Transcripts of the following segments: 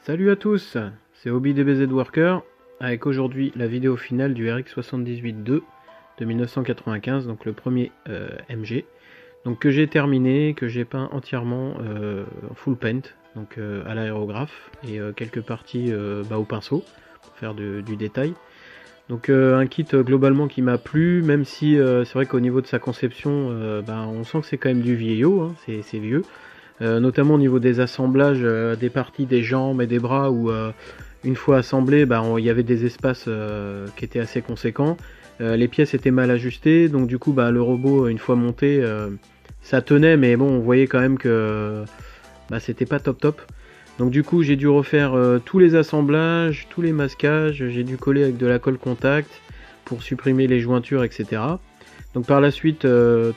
Salut à tous, c'est HobbyDBZ Worker avec aujourd'hui la vidéo finale du RX78-2 de 1995, donc le premier MG, donc que j'ai terminé, que j'ai peint entièrement en full paint, donc à l'aérographe et quelques parties au pinceau pour faire du détail. Donc un kit globalement qui m'a plu, même si c'est vrai qu'au niveau de sa conception, on sent que c'est quand même du vieillot, hein, c'est vieux. Notamment au niveau des assemblages des parties des jambes et des bras où une fois assemblées il y avait des espaces qui étaient assez conséquents, les pièces étaient mal ajustées, donc du coup le robot une fois monté ça tenait, mais bon on voyait quand même que c'était pas top. Donc du coup j'ai dû refaire tous les assemblages, tous les masquages, j'ai dû coller avec de la colle contact pour supprimer les jointures, etc. Donc par la suite,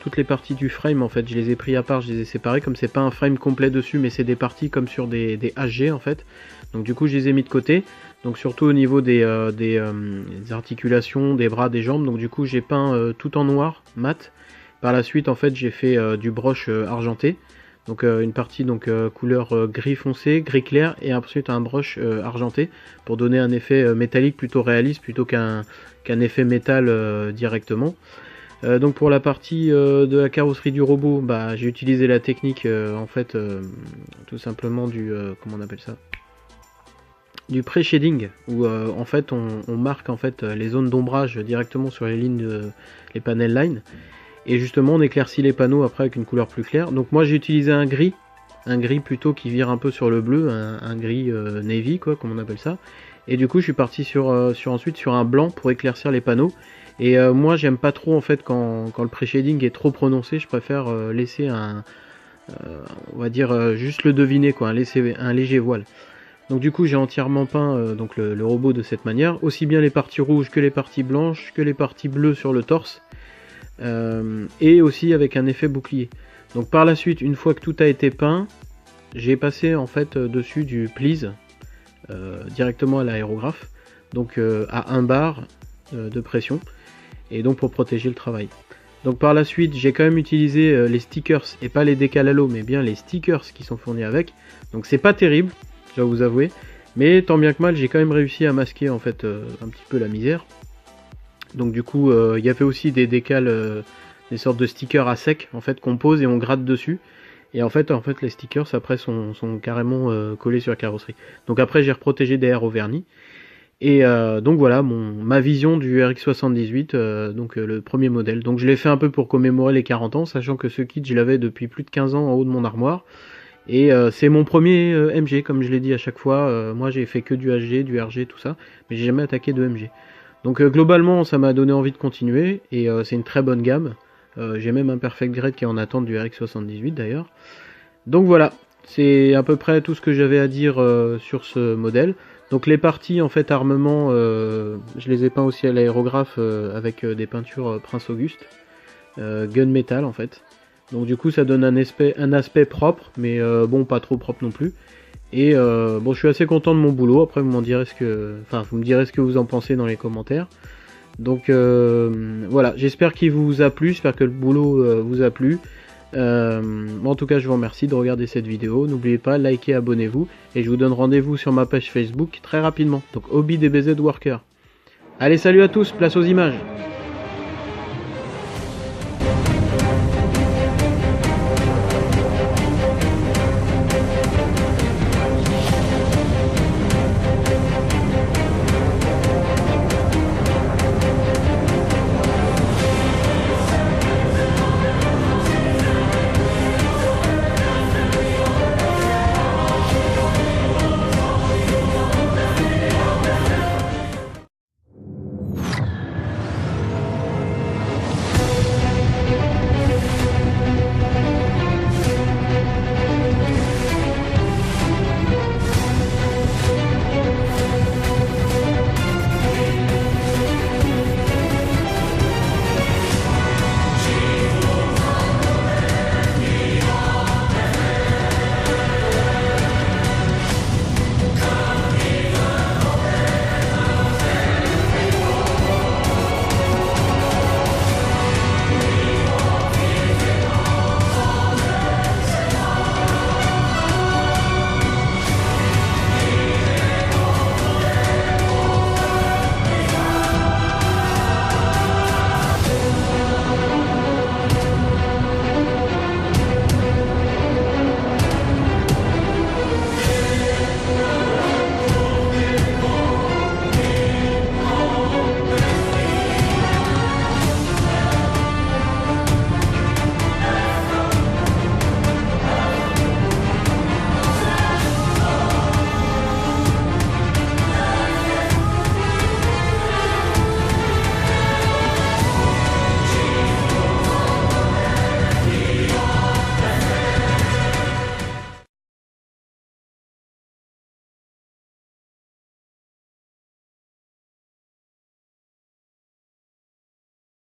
toutes les parties du frame, en fait, je les ai pris à part, je les ai séparées, comme c'est pas un frame complet dessus, mais c'est des parties comme sur des HG en fait. Donc du coup, je les ai mis de côté. Donc surtout au niveau des articulations, des bras, des jambes. Donc du coup, j'ai peint tout en noir, mat. Par la suite, en fait, j'ai fait du broche argenté. Donc une partie couleur gris foncé, gris clair, et ensuite un broche argenté pour donner un effet métallique plutôt réaliste plutôt qu'un effet métal directement. Donc pour la partie de la carrosserie du robot, j'ai utilisé la technique tout simplement du comment on appelle ça, du pré-shading, où en fait on marque en fait les zones d'ombrage directement sur les lignes les panel lines, et justement on éclaircit les panneaux après avec une couleur plus claire. Donc moi j'ai utilisé un gris plutôt qui vire un peu sur le bleu, un gris navy quoi, comme on appelle ça, et du coup je suis parti ensuite sur un blanc pour éclaircir les panneaux. Et moi j'aime pas trop en fait quand le pré-shading est trop prononcé, je préfère laisser on va dire juste le deviner quoi, laisser un léger voile. Donc du coup j'ai entièrement peint le robot de cette manière, aussi bien les parties rouges que les parties blanches, que les parties bleues sur le torse, et aussi avec un effet bouclier. Donc par la suite, une fois que tout a été peint, j'ai passé en fait dessus du please directement à l'aérographe, donc à 1 bar de pression, et donc pour protéger le travail. Donc par la suite j'ai quand même utilisé les stickers, et pas les décals à l'eau, mais bien les stickers qui sont fournis avec. Donc c'est pas terrible, je dois vous avouer, mais tant bien que mal j'ai quand même réussi à masquer en fait un petit peu la misère. Donc du coup il y avait aussi des décals, des sortes de stickers à sec en fait qu'on pose et on gratte dessus. Et en fait les stickers après sont carrément collés sur la carrosserie. Donc après j'ai reprotégé derrière au vernis. Et donc voilà ma vision du RX78, le premier modèle. Donc je l'ai fait un peu pour commémorer les 40 ans, sachant que ce kit je l'avais depuis plus de 15 ans en haut de mon armoire. Et c'est mon premier MG, comme je l'ai dit à chaque fois. Moi j'ai fait que du HG, du RG, tout ça, mais j'ai jamais attaqué de MG. Donc globalement ça m'a donné envie de continuer, et c'est une très bonne gamme. J'ai même un Perfect Grade qui est en attente du RX78 d'ailleurs. Donc voilà, c'est à peu près tout ce que j'avais à dire sur ce modèle. Donc les parties en fait armement, je les ai peints aussi à l'aérographe avec des peintures Prince Auguste, gunmetal en fait. Donc du coup ça donne un aspect propre, mais bon pas trop propre non plus. Et bon je suis assez content de mon boulot. Après vous me direz ce que vous en pensez dans les commentaires. Donc voilà, j'espère qu'il vous a plu, j'espère que le boulot vous a plu. En tout cas je vous remercie de regarder cette vidéo, n'oubliez pas, likez, abonnez-vous, et je vous donne rendez-vous sur ma page Facebook très rapidement, donc HobbyDBZ Worker. Allez, salut à tous, place aux images.